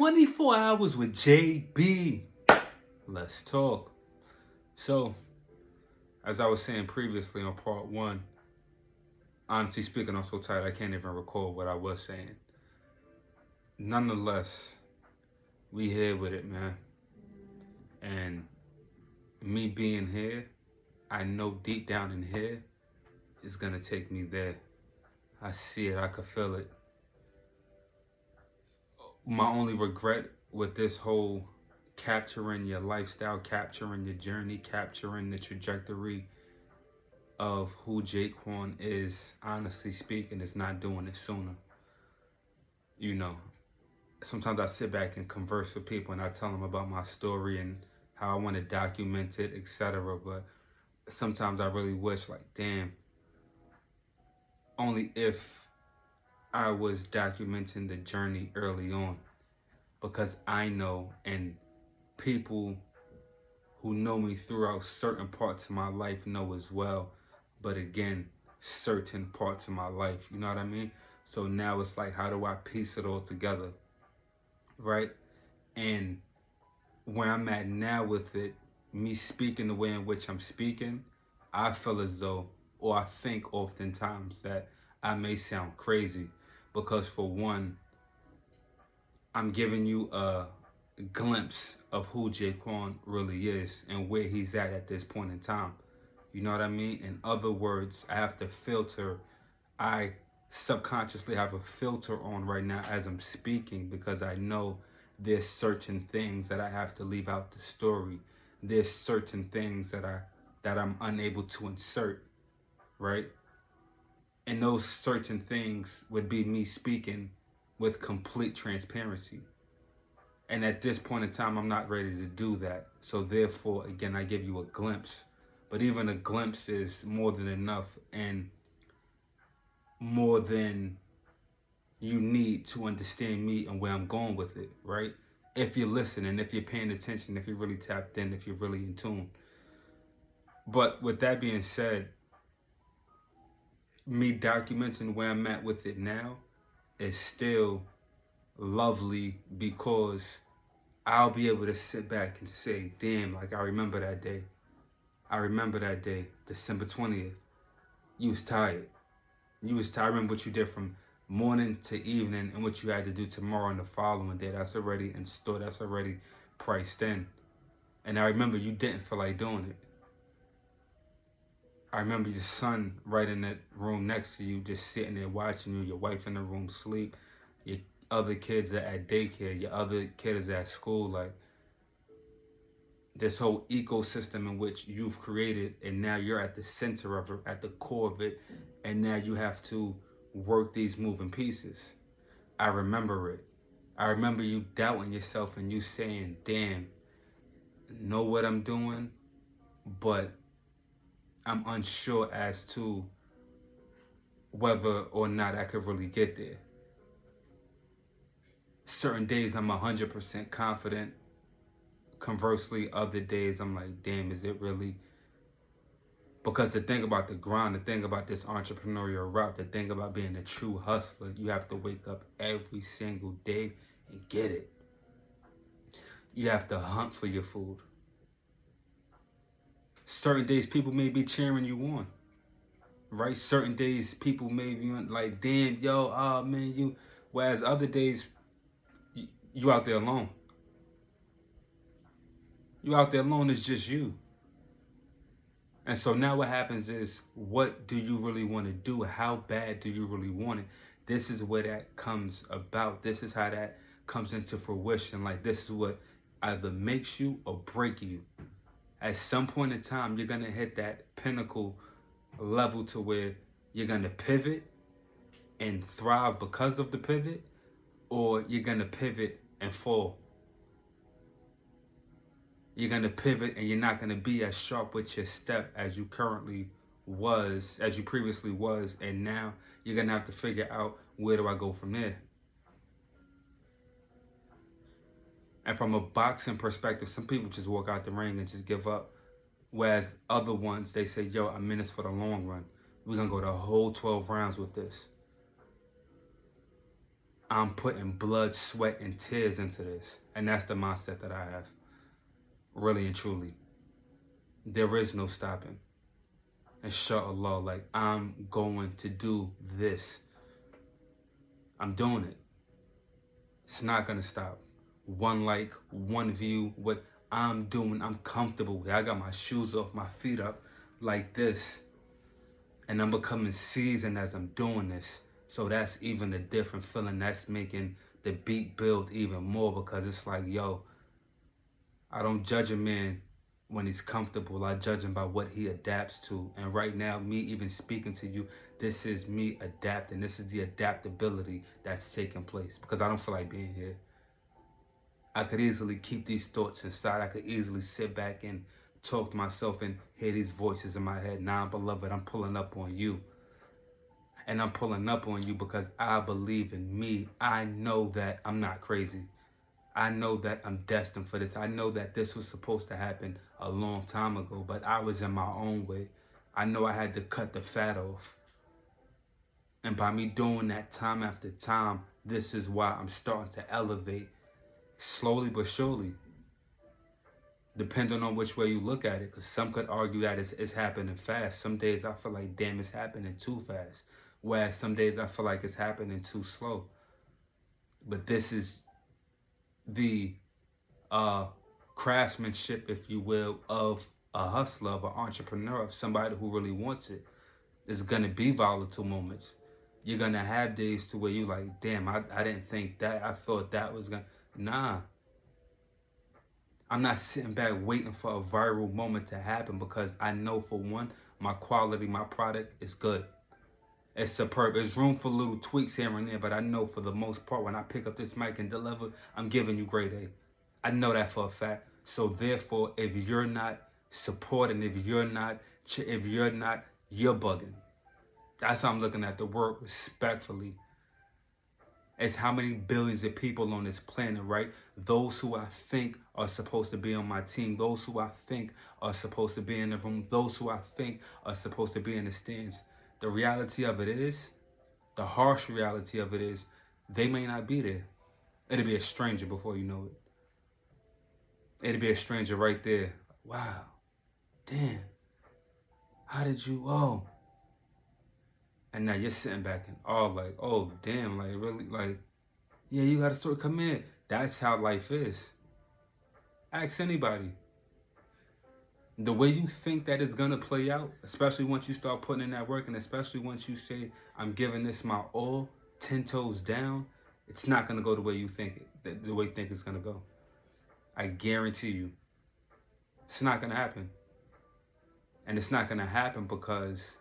24 hours with JB. Let's talk. So, as I was saying previously on part one, honestly speaking, I'm so tired I can't even recall what I was saying. Nonetheless, we here with it, man. And me being here, I know deep down in here, it's gonna take me there. I see it, I could feel it. My only regret with this whole capturing your lifestyle, capturing your journey, capturing the trajectory of who Jaquan is, honestly speaking, is not doing it sooner. You know, sometimes I sit back and converse with people and I tell them about my story and how I want to document it, etc. But sometimes I really wish, like, damn, only if I was documenting the journey early on, because I know, and people who know me throughout certain parts of my life know as well, but again, certain parts of my life, you know what I mean? So now it's like, how do I piece it all together, right? And where I'm at now with it, me speaking the way in which I'm speaking, I feel as though, or I think oftentimes, that I may sound crazy, because for one, I'm giving you a glimpse of who Jaquan really is and where he's at this point in time. You know what I mean? In other words, I have to filter. I subconsciously have a filter on right now as I'm speaking, because I know there's certain things that I have to leave out the story. There's certain things that I'm unable to insert, right? And those certain things would be me speaking with complete transparency. And at this point in time, I'm not ready to do that. So therefore, again, I give you a glimpse. But even a glimpse is more than enough and more than you need to understand me and where I'm going with it, right? If you're listening, if you're paying attention, if you're really tapped in, if you're really in tune. But with that being said, me documenting where I'm at with it now is still lovely, because I'll be able to sit back and say, damn, like, I remember that day. I remember that day, December 20th. You was tired. You was tired. I remember what you did from morning to evening and what you had to do tomorrow and the following day. That's already in store. That's already priced in. And I remember you didn't feel like doing it. I remember your son right in that room next to you, just sitting there watching you, your wife in the room sleep, your other kids are at daycare, your other kid is at school. Like, this whole ecosystem in which you've created, and now you're at the center of it, at the core of it, and now you have to work these moving pieces. I remember it. I remember you doubting yourself and you saying, damn, know what I'm doing, but I'm unsure as to whether or not I could really get there. Certain days I'm 100% confident. Conversely, other days I'm like, damn, is it really? Because the thing about the grind, the thing about this entrepreneurial route, the thing about being a true hustler, you have to wake up every single day and get it. You have to hunt for your food. Certain days people may be cheering you on, right? Certain days people may be like, damn, yo, oh man, you. Whereas other days, you out there alone. You out there alone, it's just you. And so now what happens is, what do you really want to do? How bad do you really want it? This is where that comes about. This is how that comes into fruition. Like, this is what either makes you or break you. At some point in time, you're going to hit that pinnacle level to where you're going to pivot and thrive because of the pivot, or you're going to pivot and fall. You're going to pivot and you're not going to be as sharp with your step as you currently was, as you previously was, and now you're going to have to figure out, where do I go from there? And from a boxing perspective, some people just walk out the ring and just give up, whereas other ones, they say, yo, I'm in this for the long run. We're going to go the whole 12 rounds with this. I'm putting blood, sweat, and tears into this. And that's the mindset that I have. Really and truly. There is no stopping. Inshallah, like, I'm going to do this. I'm doing it. It's not going to stop. One like, one view, what I'm doing, I'm comfortable with. I got my shoes off, my feet up like this. And I'm becoming seasoned as I'm doing this. So that's even a different feeling. That's making the beat build even more, because it's like, yo, I don't judge a man when he's comfortable. I judge him by what he adapts to. And right now, me even speaking to you, this is me adapting. This is the adaptability that's taking place, because I don't feel like being here. I could easily keep these thoughts inside. I could easily sit back and talk to myself and hear these voices in my head. Nah, beloved, I'm pulling up on you. And I'm pulling up on you because I believe in me. I know that I'm not crazy. I know that I'm destined for this. I know that this was supposed to happen a long time ago, but I was in my own way. I know I had to cut the fat off. And by me doing that time after time, this is why I'm starting to elevate slowly but surely, depending on which way you look at it. Because some could argue that it's happening fast. Some days I feel like, damn, it's happening too fast. Whereas some days I feel like it's happening too slow. But this is the craftsmanship, if you will, of a hustler, of an entrepreneur, of somebody who really wants it. It's going to be volatile moments. You're going to have days to where you're like, damn, I didn't think that. I thought that was going to... Nah. I'm not sitting back waiting for a viral moment to happen, because I know, for one, my quality, my product is good. It's superb. There's room for little tweaks here and there, but I know for the most part, when I pick up this mic and deliver, I'm giving you grade A. I know that for a fact. So therefore, if you're not supporting, if you're not, you're bugging. That's how I'm looking at the work, respectfully. It's how many billions of people on this planet, right? Those who I think are supposed to be on my team, those who I think are supposed to be in the room, those who I think are supposed to be in the stands. The reality of it is, the harsh reality of it is, they may not be there. It'll be a stranger before you know it. It'll be a stranger right there. Wow. Damn. How did you, oh. And now you're sitting back and all like, oh, damn, like, really, like, yeah, you got a story, come in. That's how life is. Ask anybody. The way you think that it's going to play out, especially once you start putting in that work, and especially once you say, I'm giving this my all, 10 toes down, it's not going to go the way you think it, the way you think it's going to go. I guarantee you. It's not going to happen. And it's not going to happen because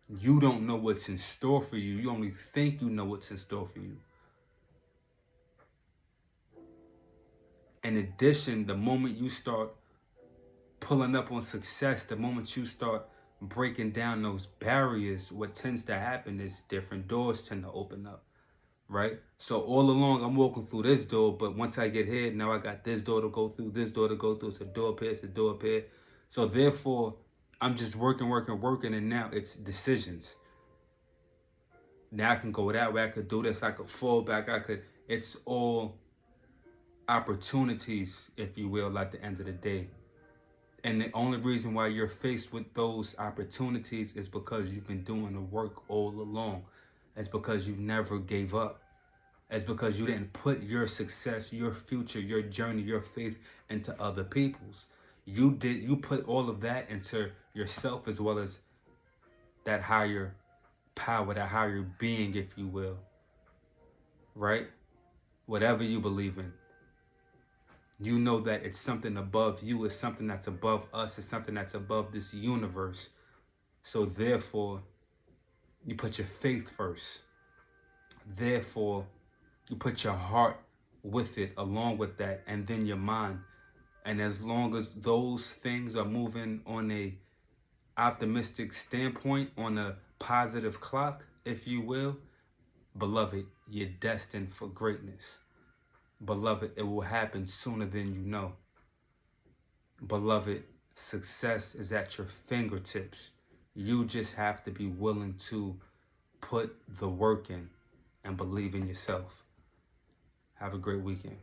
you don't know what's in store for you. You only think you know what's in store for you. In addition, the moment you start pulling up on success, the moment you start breaking down those barriers, what tends to happen is different doors tend to open up, right? So all along, I'm walking through this door, but once I get here, now I got this door to go through, this door to go through. It's a door up here, it's a door up here. So therefore, I'm just working, and now it's decisions. Now I can go that way, I could do this, I could fall back, it's all opportunities, if you will, at the end of the day. And the only reason why you're faced with those opportunities is because you've been doing the work all along. It's because you never gave up. It's because you didn't put your success, your future, your journey, your faith into other people's. You put all of that into yourself, as well as that higher power, that higher being, if you will. Right? Whatever you believe in. You know that it's something above you, it's something that's above us, it's something that's above this universe. So therefore, you put your faith first. Therefore, you put your heart with it, along with that, and then your mind. And as long as those things are moving on a optimistic standpoint, on a positive clock, if you will, beloved, you're destined for greatness. Beloved, it will happen sooner than you know. Beloved, success is at your fingertips. You just have to be willing to put the work in. and believe in yourself. Have a great weekend.